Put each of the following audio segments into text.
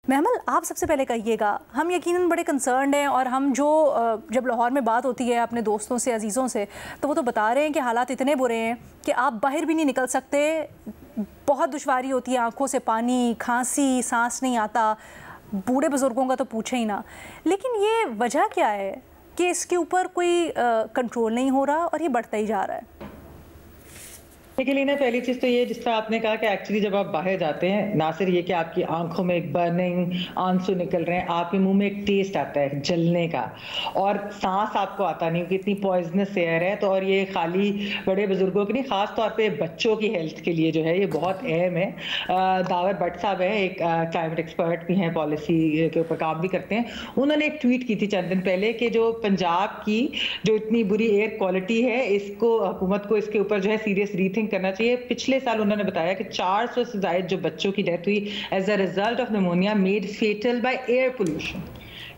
महमल, आप सबसे पहले कहिएगा, हम यकीनन बड़े कंसर्न्ड हैं और हम जो जब लाहौर में बात होती है अपने दोस्तों से, अजीज़ों से, तो वो तो बता रहे हैं कि हालात इतने बुरे हैं कि आप बाहर भी नहीं निकल सकते, बहुत दुश्वारी होती है, आंखों से पानी, खांसी, सांस नहीं आता, बूढ़े बुजुर्गों का तो पूछे ही ना। लेकिन ये वजह क्या है कि इसके ऊपर कोई कंट्रोल नहीं हो रहा और ये बढ़ता ही जा रहा है? देखिए लीना, पहली चीज तो ये, जिस तरह आपने कहा कि एक्चुअली जब आप बाहर जाते हैं, ना सिर्फ ये कि आपकी आंखों में एक बर्निंग आंसू निकल रहे हैं, आपके मुंह में एक टेस्ट आता है जलने का, और सांस आपको आता नहीं, इतनी पॉइजनस एयर है। तो और ये खाली बड़े बुजुर्गों की नहीं, खास तौर पे बच्चों की हेल्थ के लिए जो है ये बहुत अहम है। दावर भट्ट साहब है, एक क्लाइमेट एक्सपर्ट भी हैं, पॉलिसी के ऊपर काम भी करते हैं। उन्होंने एक ट्वीट की थी चंद दिन पहले कि जो पंजाब की जो इतनी बुरी एयर क्वालिटी है, इसको हुकूमत को इसके ऊपर जो है सीरियस रीथिंक करना चाहिए। पिछले साल उन्होंने बताया कि 400 से ज्यादा जो बच्चों की डेथ हुई as a result of pneumonia made fatal by air pollution.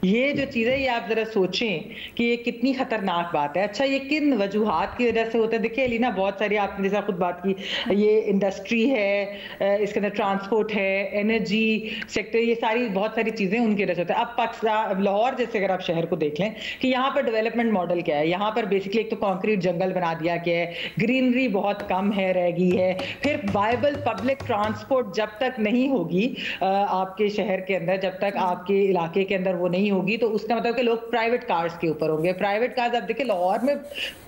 ये जो चीज़ है, ये आप जरा सोचें कि ये कितनी खतरनाक बात है। अच्छा, ये किन वजूहात की वजह से होता है? देखिए अलीना, बहुत सारी आपने जैसा खुद बात की, ये इंडस्ट्री है, इसके अंदर ट्रांसपोर्ट है, एनर्जी सेक्टर, ये सारी बहुत सारी चीज़ें उनकी वजह से होता है। अब पाकिस्तान लाहौर जैसे अगर आप शहर को देख लें कि यहाँ पर डेवलपमेंट मॉडल क्या है, यहाँ पर बेसिकली एक तो कॉन्क्रीट जंगल बना दिया गया है, ग्रीनरी बहुत कम है, रह गई है। फिर वायबल पब्लिक ट्रांसपोर्ट जब तक नहीं होगी आपके शहर के अंदर, जब तक आपके इलाके के अंदर वो नहीं होगी, तो उसका मतलब कि लोग प्राइवेट कार्स के ऊपर होंगे। प्राइवेट कार्स, आप देखिए लाहौर में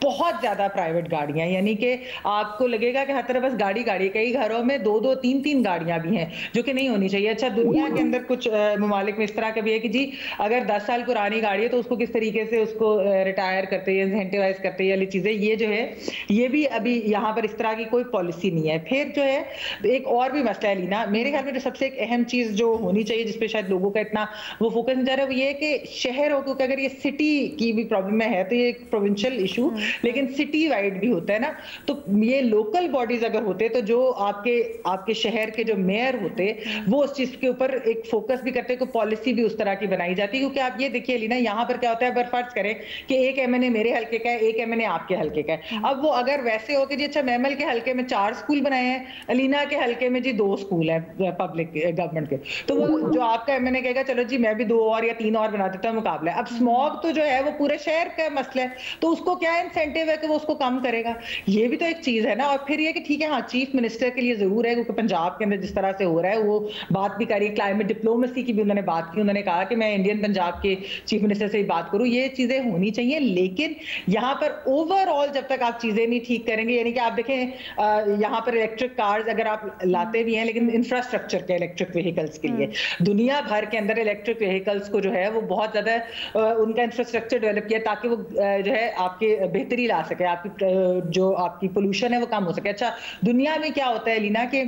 बहुत ज्यादा प्राइवेट गाड़ियां, यानी कि आपको लगेगा कि हर तरफ बस गाड़ी गाड़ी, कई घरों में दो दो तीन तीन गाड़ियां भी हैं, जो कि नहीं होनी चाहिए। अच्छा, दुनिया के अंदर कुछ ममालिक में इस तरह का भी है कि जी अगर 10 साल पुरानी गाड़ी है तो उसको किस तरीके से उसको रिटायर करते हैं, इंसेंटिवाइज करते हैं, ये वाली चीजें, ये जो है ये भी अभी यहाँ पर इस तरह की कोई पॉलिसी नहीं है। फिर जो है एक और भी मसला है लीना, मेरे ख्याल में जो सबसे एक अहम चीज जो होनी चाहिए, जिसपे शायद लोगों का इतना वो फोकस नहीं जा रहा है, वो ये कि शहर हो, क्योंकि अगर ये सिटी की भी प्रॉब्लम है तो ये एक प्रोविंशियल इशू, लेकिन सिटी वाइड भी होता है ना। तो ये लोकल बॉडीज अगर होते तो जो आपके शहर के जो मेयर होते वो उस चीज के ऊपर एक फोकस भी करते, कोई पॉलिसी भी उस तरह की बनाई जाती। क्योंकि आप ये देखिए लीना, यहाँ पर क्या होता है, फर्ज करें कि एक एमएनए मेरे हल्के का है, एक एमएनए आपके हल्के का है। अब वो अगर वैसे हो कि जी अच्छा महमल के हल्के में 4 स्कूल बनाए हैं, अलीना के हल्के में जी 2 स्कूल है पब्लिक गवर्नमेंट के, तो वो जो आपका एमएनए कहेगा चलो जी मैं भी 2 और या 3 और बना देता हूं मुकाबला। अब स्मॉग तो जो है वो पूरे शहर का मसला है, तो उसको क्या इंसेंटिव है कि वो उसको कम करेगा? ये भी तो एक चीज है ना। और फिर ये कि ठीक है, हाँ चीफ मिनिस्टर के लिए जरूर है, क्योंकि पंजाब के अंदर जिस तरह से हो रहा है वो बात भी करी, क्लाइमेट डिप्लोमेसी की भी उन्होंने बात की, उन्होंने कहा कि मैं इंडियन पंजाब के चीफ मिनिस्टर से बात करूं, ये चीजें होनी चाहिए। लेकिन यहाँ पर ओवरऑल जब तक आप चीजें नहीं ठीक करेंगे, यानी कि आप देखें यहाँ पर इलेक्ट्रिक कार्स अगर आप लाते भी हैं, लेकिन इंफ्रास्ट्रक्चर के इलेक्ट्रिक व्हीकल्स के लिए दुनिया भर के अंदर इलेक्ट्रिक व्हीकल्स को जो है वो बहुत ज्यादा उनका इंफ्रास्ट्रक्चर डेवलप किया ताकि वो जो है आपके बेहतरी ला सके, आपकी जो आपकी पोल्यूशन है वो कम हो सके। अच्छा, दुनिया में क्या होता है लीना कि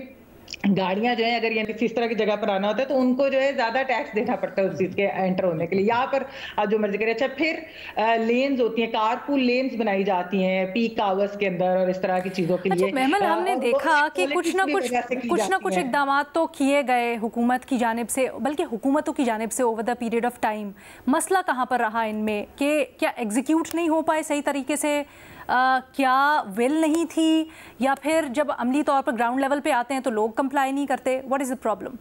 गाड़ियां जो है अगर यानी इस तरह की जगह पर आना होता है तो उनको जो है ज्यादा टैक्स देना पड़ता है उस चीज के एंटर होने के लिए। यहाँ पर आप जो मर्जी करें। अच्छा, फिर लेन्स होती हैं, कारपूल लेन्स बनाई जाती हैं पीक आवर्स के अंदर और इस तरह की चीजों के लिए। महमल, हमने देखा कि कुछ ना कुछ इकदाम तो किए गए हुकूमत की जानिब से, बल्कि हुकूमतों की जानिब से over the period of time. मसला कहाँ पर रहा इनमें कि क्या एग्जीक्यूट नहीं हो पाए सही तरीके से? क्या विल नहीं थी, या फिर जब अमली तौर पर ग्राउंड लेवल पे आते हैं तो लोग कंप्लाई नहीं करते? What is the problem?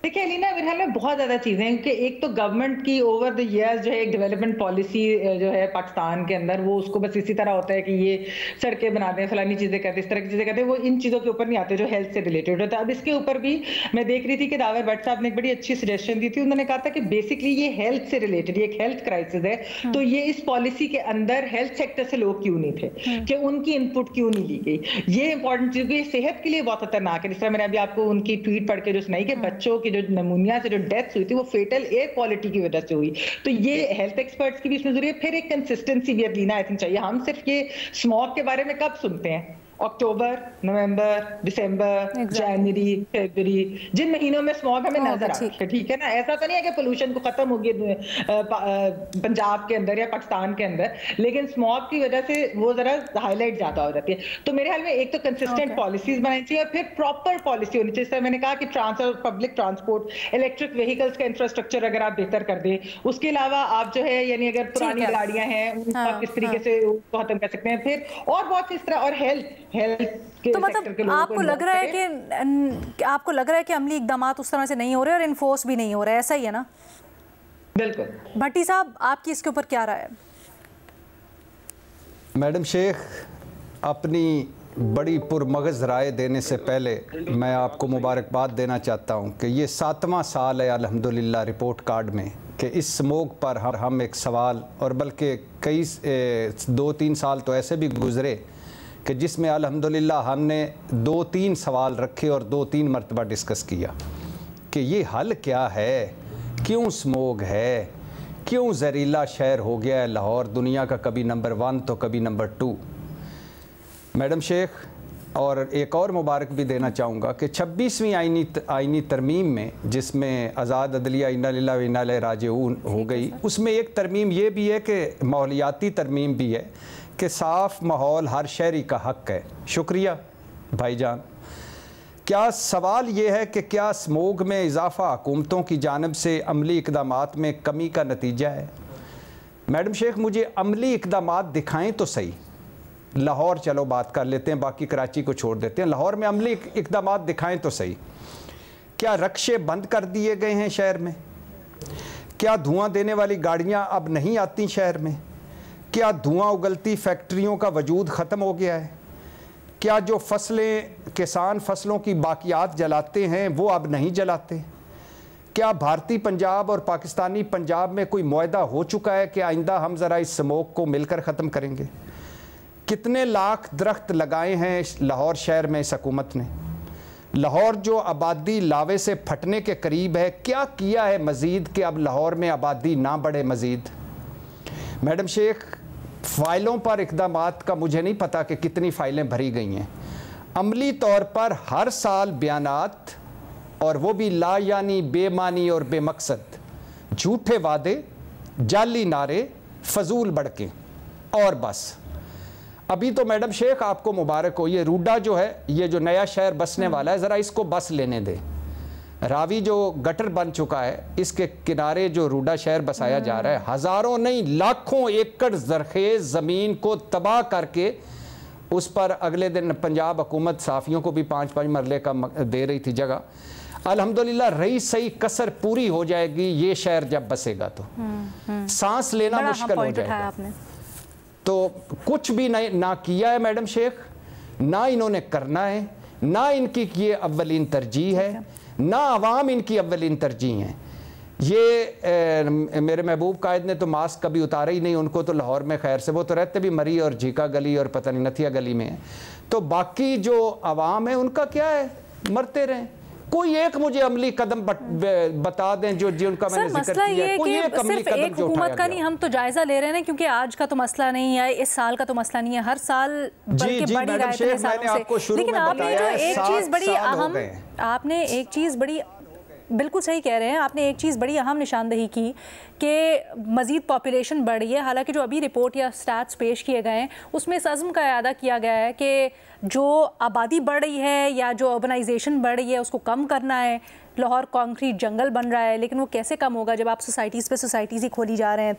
देखिए अलीना, मेरे ख्याल में बहुत ज्यादा चीजें हैं कि एक तो गवर्नमेंट की ओवर द इयर्स जो है एक डेवलपमेंट पॉलिसी जो है पाकिस्तान के अंदर, वो उसको बस इसी तरह होता है कि ये सड़कें बनाते हैं, फलानी चीजें करते हैं, इस तरह की चीजें करते हैं, वो इन चीजों के ऊपर नहीं आते जो हेल्थ से रिलेटेड होता है। अब इसके ऊपर भी मैं देख रही थी कि दावर भट्ट साहब ने एक बड़ी अच्छी सजेशन दी थी। उन्होंने कहा था कि बेसिकली ये हेल्थ से रिलेटेड, ये एक हेल्थ क्राइसिस है, तो ये इस पॉलिसी के अंदर हेल्थ सेक्टर से लोग क्यों नहीं थे, कि उनकी इनपुट क्यों नहीं ली गई? ये इंपॉर्टेंट चीज, ये सेहत के लिए बहुत खतरनाक है। जिस तरह मैंने अभी आपको उनकी ट्वीट पढ़ के जो सुनाई कि बच्चों की जो निमोनिया जो डेथ हुई थी वो फेटल एयर क्वालिटी की वजह से हुई, तो ये हेल्थ एक्सपर्ट्स की भी इसमें जरूरी है। फिर एक कंसिस्टेंसी भी लीना आई थिंक चाहिए। हम सिर्फ ये स्मॉग के बारे में कब सुनते हैं? अक्टूबर, नवंबर, दिसंबर, जनवरी, फरवरी, जिन महीनों में स्मॉग हमें नजर आता है, ठीक है ना। ऐसा तो नहीं है कि पोल्यूशन को खत्म हो गया पंजाब के अंदर या पाकिस्तान के अंदर, लेकिन स्मॉग की वजह से वो जरा हाईलाइट ज्यादा हो जाती है। तो मेरे ख्याल में एक तो कंसिस्टेंट पॉलिसीज बनानी चाहिए और फिर प्रॉपर पॉलिसी होनी चाहिए। जैसे मैंने कहा कि पब्लिक ट्रांसपोर्ट, इलेक्ट्रिक व्हीकल्स का इंफ्रास्ट्रक्चर अगर आप बेहतर कर दें, उसके अलावा आप जो है यानी अगर पुरानी गाड़ियां हैं उनका किस तरीके से खत्म कर सकते हैं, फिर और बहुत इस तरह, और हेल्थ हेल्थ के तो मतलब के लोगों आपको लग रहा है कि अमली इकदाम उस तरह से नहीं हो रहे और इन्फोर्स भी नहीं हो रहे, ऐसा ही है ना? बिल्कुल। भट्टी साहब, आपकी इसके ऊपर क्या राय है? मैडम शेख, अपनी बड़ी पुरमगज़ राय देने से पहले मैं आपको मुबारकबाद देना चाहता हूं कि ये 7वां साल है अल्हम्दुलिल्लाह रिपोर्ट कार्ड में कि इस स्मोक पर हम एक सवाल, और बल्कि कई 2-3 साल तो ऐसे भी गुज़रे कि जिसमें अल्हम्दुलिल्लाह हमने 2-3 सवाल रखे और 2-3 मरतबा डिस्कस किया कि ये हल क्या है, क्यों स्मोक है, क्यों जहरीला शहर हो गया है लाहौर, दुनिया का कभी नंबर 1 तो कभी नंबर 2। मैडम शेख, और एक और मुबारक भी देना चाहूँगा कि 26वीं आइनी तरमीम में, जिसमें आज़ाद अदलिया इन्ना लिल्लाहि व इन्ना इलैहि राजिऊन हो गई, उसमें एक तरमीम ये भी है कि माहौलियाती तरमीम भी है कि साफ़ माहौल हर शहरी का हक़ है। शुक्रिया भाईजान। क्या सवाल ये है कि क्या स्मोक में इजाफ़ा हुकूमतों की जानिब से अमली इक़दामात में कमी का नतीजा है? मैडम शेख, मुझे अमली इक़दामात दिखाएं तो सही। लाहौर चलो बात कर लेते हैं, बाकी कराची को छोड़ देते हैं। लाहौर में अमली इक़दामात दिखाएं तो सही। क्या रक्शे बंद कर दिए गए हैं शहर में? क्या धुआं देने वाली गाड़ियां अब नहीं आती शहर में? क्या धुआं उगलती फैक्ट्रियों का वजूद ख़त्म हो गया है? क्या जो किसान फसलों की बाकियात जलाते हैं वो अब नहीं जलाते? क्या भारतीय पंजाब और पाकिस्तानी पंजाब में कोई मुआहदा हो चुका है कि आइंदा हम ज़रा इस स्मोक को मिलकर ख़त्म करेंगे? कितने लाख दरख्त लगाए हैं लाहौर शहर में इस हुकूमत ने? लाहौर जो आबादी लावे से फटने के करीब है, क्या किया है मज़ीद कि अब लाहौर में आबादी ना बढ़े मज़ीद? मैडम शेख, फ़ाइलों पर इक़दामात का मुझे नहीं पता कि कितनी फ़ाइलें भरी गई हैं। अमली तौर पर हर साल बयानात, और वो भी ला यानी बेमानी और बेमकसद, झूठे वादे, जाली नारे, फजूल बड़के, और बस। अभी तो मैडम शेख आपको मुबारक हो, ये रूडा जो है, ये जो नया शहर बसने वाला है, ज़रा इसको बस लेने दे। रावी जो गटर बन चुका है, इसके किनारे जो रूडा शहर बसाया जा रहा है, हज़ारों नहीं लाखों एकड़ ज़रखेज़ ज़मीन को तबाह करके उस पर अगले दिन पंजाब हुकूमत साफ़ियों को भी 5-5 मरले का दे रही थी जगह। अल्हम्दुलिल्लाह रही सही कसर पूरी हो जाएगी ये शहर जब बसेगा तो सांस लेना मुश्किल हो जाएगा। तो कुछ भी ना किया है मैडम शेख, ना इन्होंने करना है, ना इनकी ये अव्वलीन तरजीह है, ना अवाम इनकी अव्वलीन तरजीह है। ये मेरे महबूब कायद ने तो मास्क कभी उतारा ही नहीं, उनको तो लाहौर में खैर से वो तो रहते भी मरी और झीका गली और पता नहीं नथिया गली में है। तो बाकी जो अवाम है उनका क्या है, मरते रहें। कोई एक मुझे अमली कदम बता दें जो उनका मैंने जिक्र किया है। कोई एक अमली कदम जो हुकूमत का नहीं, हम तो जायजा ले रहे हैं क्योंकि आज का तो मसला नहीं है, इस साल का तो मसला नहीं है, हर साल बल्कि बढ़ रहा है सालों से। लेकिन आपने जो एक चीज़ बड़ी अहम, आपने एक चीज़ बड़ी, बिल्कुल सही कह रहे हैं, आपने एक चीज़ बड़ी अहम निशानदही की कि मज़ीद पॉपुलेशन बढ़ रही है। हालांकि जो अभी रिपोर्ट या स्टैट्स पेश किए गए हैं उसमें इस अज़्म का इरादा किया गया है कि जो आबादी बढ़ रही है या जो अर्बनाइजेशन बढ़ रही है उसको कम करना है। लाहौर कॉन्क्रीट जंगल बन रहा है, लेकिन वो कैसे कम होगा जब आप सोसाइटीज़ पे सोसाइटीज़ ही खोली जा रहे हैं। तो